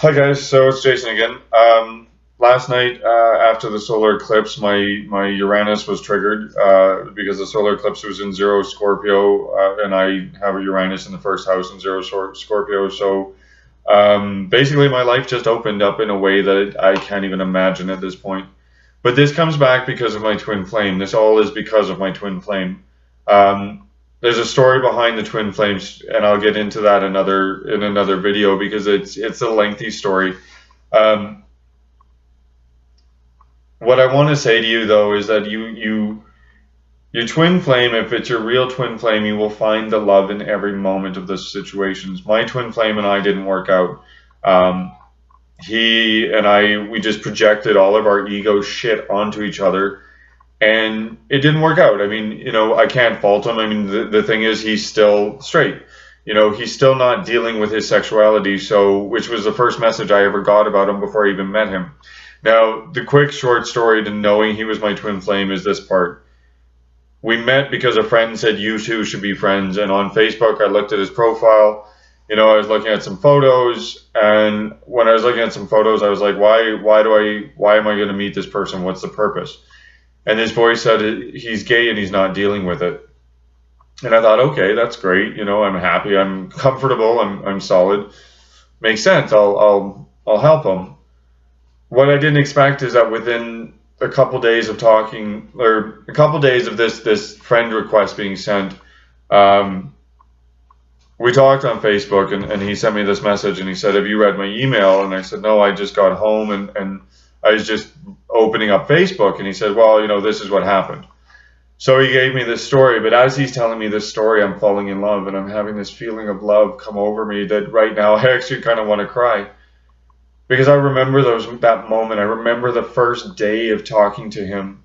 Hi guys, so it's Jason again. Last night after the solar eclipse, my Uranus was triggered because the solar eclipse was in zero Scorpio, and I have a Uranus in the first house in zero Scorpio. So basically, my life just opened up in a way that I can't even imagine at this point. But this comes back because of my twin flame. This all is because of my twin flame. There's a story behind the twin flames, and I'll get into that in another video because it's a lengthy story. Um, what I want to say to you though is that your twin flame, if it's your real twin flame, you will find the love in every moment of the situations. My twin flame and I didn't work out. Um, he and I, we just projected all of our ego shit onto each other, and it didn't work out. I mean, I can't fault him. I mean, the thing is, he's still straight. He's still not dealing with his sexuality, so which was the first message I ever got about him before I even met him. Now, the quick short story to knowing he was my twin flame is this part. We met because a friend said you two should be friends, and on Facebook I looked at his profile. I was looking at some photos, and when I was looking at some photos, I was like, why am I going to meet this person? What's the purpose? And this boy said he's gay and he's not dealing with it. And I thought, okay, that's great. I'm happy. I'm comfortable. I'm solid. Makes sense. I'll help him. What I didn't expect is that within a couple days of talking, or a couple days of this friend request being sent, we talked on Facebook, and he sent me this message, and he said, have you read my email? And I said, no, I just got home, and I was just opening up Facebook. And he said, well, this is what happened. So he gave me this story, but as he's telling me this story, I'm falling in love, and I'm having this feeling of love come over me that right now I actually kind of want to cry. Because I remember that moment. I remember the first day of talking to him.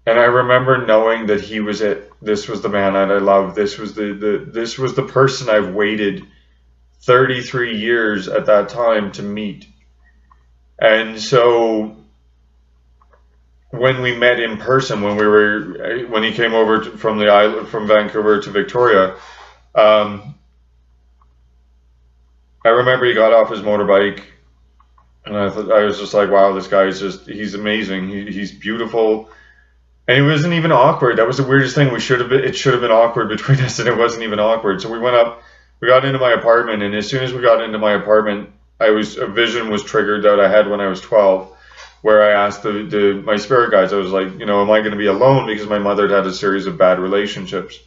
And I remember knowing that he was it. This was the man that I love. This was this was the person I've waited 33 years at that time to meet. And so when we met in person, when he came over from the island, from Vancouver to Victoria, I remember he got off his motorbike, and I was just like, wow, this guy he's amazing. He's beautiful. And it wasn't even awkward. That was the weirdest thing. It should have been awkward between us, and it wasn't even awkward. So we went up, we got into my apartment, and as soon as we got into my apartment, a vision was triggered that I had when I was 12, where I asked my spirit guides, I was like, am I going to be alone because my mother had a series of bad relationships?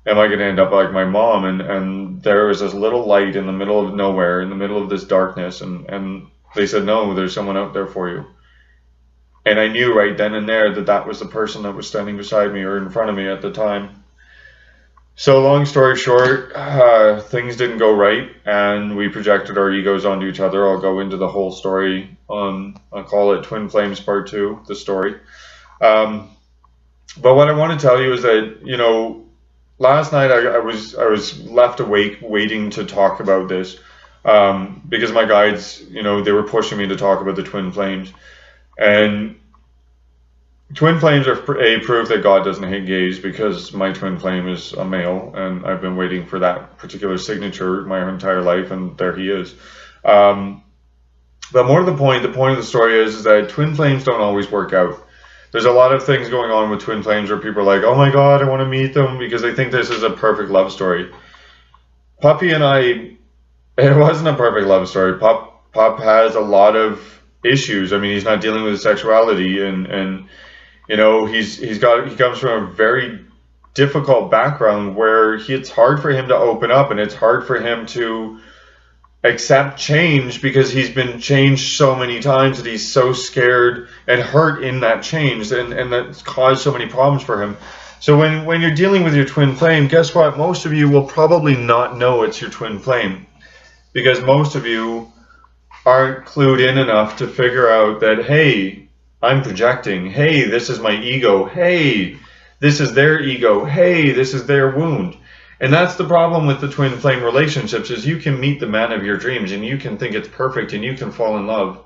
Am I going to end up like my mom? And there was this little light in the middle of nowhere, in the middle of this darkness, and they said, no, there's someone out there for you. And I knew right then and there that was the person that was standing beside me or in front of me at the time. So long story short, things didn't go right, and we projected our egos onto each other. I'll go into the whole story I'll call it Twin Flames Part 2, the story. But what I want to tell you is that, last night I was left awake waiting to talk about this, because my guides, they were pushing me to talk about the twin flames. And twin flames are a proof that God doesn't hate gays, because my twin flame is a male, and I've been waiting for that particular signature my entire life, and there he is. But more to the point of the story is that twin flames don't always work out. There's a lot of things going on with twin flames where people are like, oh my God, I want to meet them, because they think this is a perfect love story. Puppy and I, it wasn't a perfect love story. Pup has a lot of issues. I mean, he's not dealing with his sexuality, and he comes from a very difficult background where it's hard for him to open up, and it's hard for him to accept change, because he's been changed so many times that he's so scared and hurt in that change, and that's caused so many problems for him. So when you're dealing with your twin flame, guess what? Most of you will probably not know it's your twin flame, because most of you aren't clued in enough to figure out that, hey, I'm projecting. Hey, this is my ego. Hey, this is their ego. Hey, this is their wound. And that's the problem with the twin flame relationships, is you can meet the man of your dreams and you can think it's perfect and you can fall in love.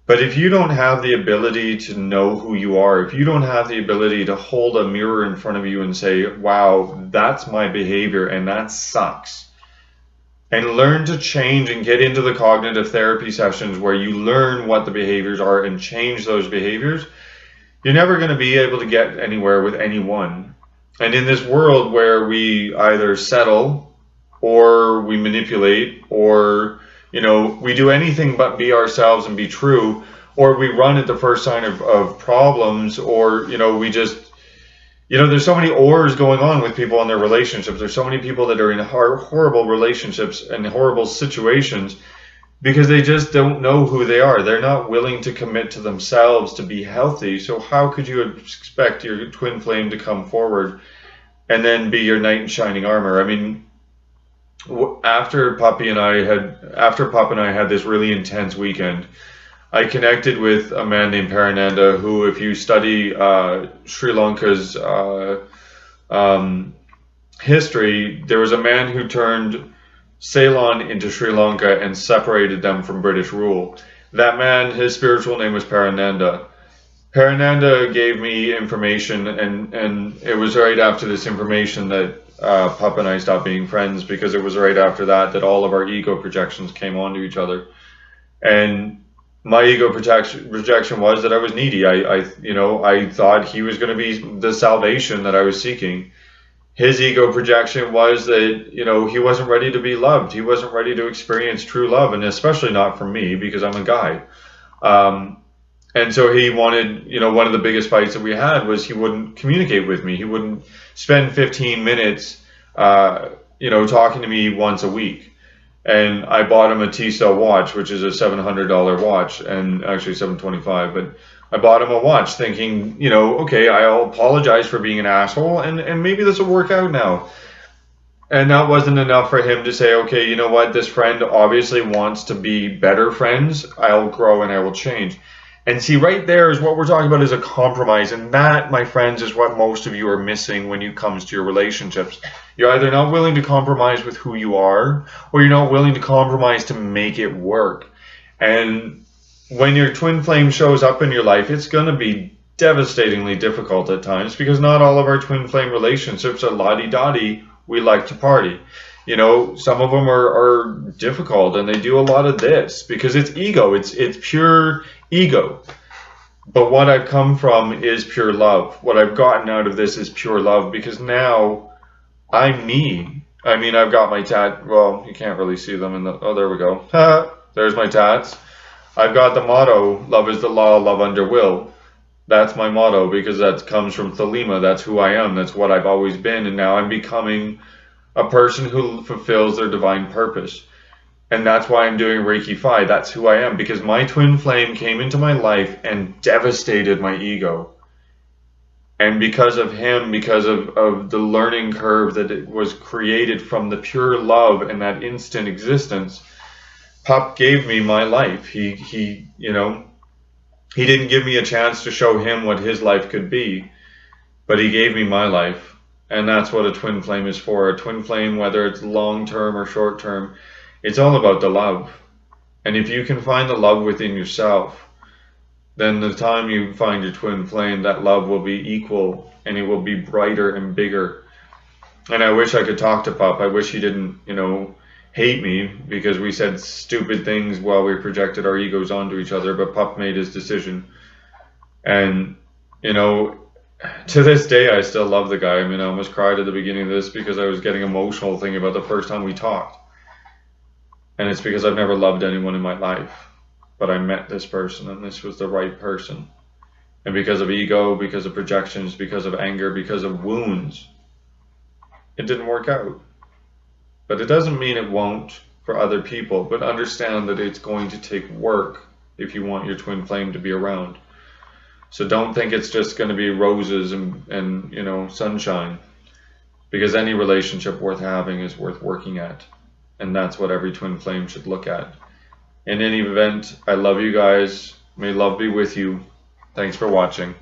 But if you don't have the ability to know who you are, if you don't have the ability to hold a mirror in front of you and say, wow, that's my behavior and that sucks, and learn to change and get into the cognitive therapy sessions where you learn what the behaviors are and change those behaviors, you're never going to be able to get anywhere with anyone. And in this world where we either settle or we manipulate or, we do anything but be ourselves and be true, or we run at the first sign of problems, or, we just, there's so many ors going on with people in their relationships. There's so many people that are in horrible relationships and horrible situations because they just don't know who they are. They're not willing to commit to themselves to be healthy. So how could you expect your twin flame to come forward and then be your knight in shining armor? I mean, after Pup and I had this really intense weekend, I connected with a man named Parananda, who, if you study Sri Lanka's history, there was a man who turned Ceylon into Sri Lanka and separated them from British rule. That man, his spiritual name was Parananda. Parananda gave me information, and it was right after this information that Pup and I stopped being friends, because it was right after that all of our ego projections came onto each other. And my ego projection was that I was needy. I thought he was going to be the salvation that I was seeking. His ego projection was that, he wasn't ready to be loved. He wasn't ready to experience true love, and especially not from me, because I'm a guy. And so he wanted, one of the biggest fights that we had was he wouldn't communicate with me. He wouldn't spend 15 minutes, talking to me once a week. And I bought him a T-Cell watch, which is a $700 watch, and actually $725. But I bought him a watch thinking, okay, I'll apologize for being an asshole, and maybe this will work out now. And that wasn't enough for him to say, okay, you know what, this friend obviously wants to be better friends. I'll grow and I will change. And see, right there is what we're talking about, is a compromise. And that, my friends, is what most of you are missing when it comes to your relationships. You're either not willing to compromise with who you are, or you're not willing to compromise to make it work. And when your twin flame shows up in your life, it's going to be devastatingly difficult at times, because not all of our twin flame relationships are la-di-da-di. We like to party. Some of them are difficult, and they do a lot of this because it's ego. It's pure ego. But what I've come from is pure love. What I've gotten out of this is pure love, because now I'm me. I mean, I've got my well, you can't really see them oh, there we go. There's my tats. I've got the motto, love is the law, love under will. That's my motto, because that comes from Thelema. That's who I am. That's what I've always been. And now I'm becoming a person who fulfills their divine purpose. And that's why I'm doing Reiki Phi. That's who I am, because my twin flame came into my life and devastated my ego. And because of him, because of the learning curve that it was created from the pure love and that instant existence, Pup gave me my life. He didn't give me a chance to show him what his life could be, but he gave me my life. And that's what a twin flame is for. A twin flame, whether it's long-term or short-term, it's all about the love. And if you can find the love within yourself, then the time you find your twin flame, that love will be equal, and it will be brighter and bigger. And I wish I could talk to Pup. I wish he didn't, hate me because we said stupid things while we projected our egos onto each other, but Pup made his decision. And, to this day, I still love the guy. I mean, I almost cried at the beginning of this because I was getting emotional thinking about the first time we talked. And it's because I've never loved anyone in my life. But I met this person, and this was the right person. And because of ego, because of projections, because of anger, because of wounds, it didn't work out. But it doesn't mean it won't for other people. But understand that it's going to take work if you want your twin flame to be around. So don't think it's just going to be roses and sunshine, because any relationship worth having is worth working at, and that's what every twin flame should look at. In any event, I love you guys. May love be with you. Thanks for watching.